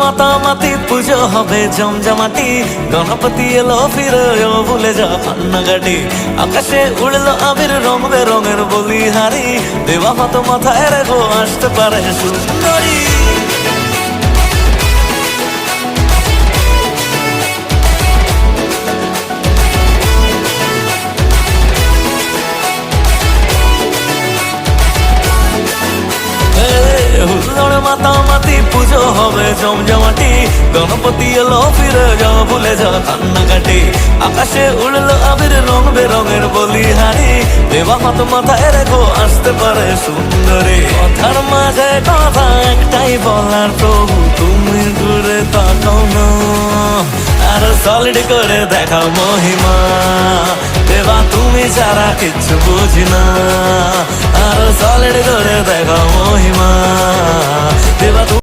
মাতামাতি পুজো হবে জমজমাটি, গণপতি এলো ফিরেও ভুলে যা কান্নাকাটি। আকাশে উড়লো আবির রং বেরঙের বলিহারি, দেওয়া মতো মাথায় রেখো আসতে পারে সুন্দরী। হুল্লোড় মাতামাতি পুজো হবে জমজমাটি, গণপতি এলো ফিরে যাও ভুলে যাও কান্নাকাটি। আকাশে উড়লো আবির রং বেরঙের বলিহারি, দেওয়া মত মাথায় রেখো আসতে পারে সুন্দরী। কথার মাঝে কথা একটাই বলার, প্রভু তুমি ঘুরে তাকাও না, আর সলিড করে দেখাও মহিমা। দেবা তুমি ছাড়া কিচ্ছু বুঝি না, আর সলিড করে দেখাও মহিমা। দেবা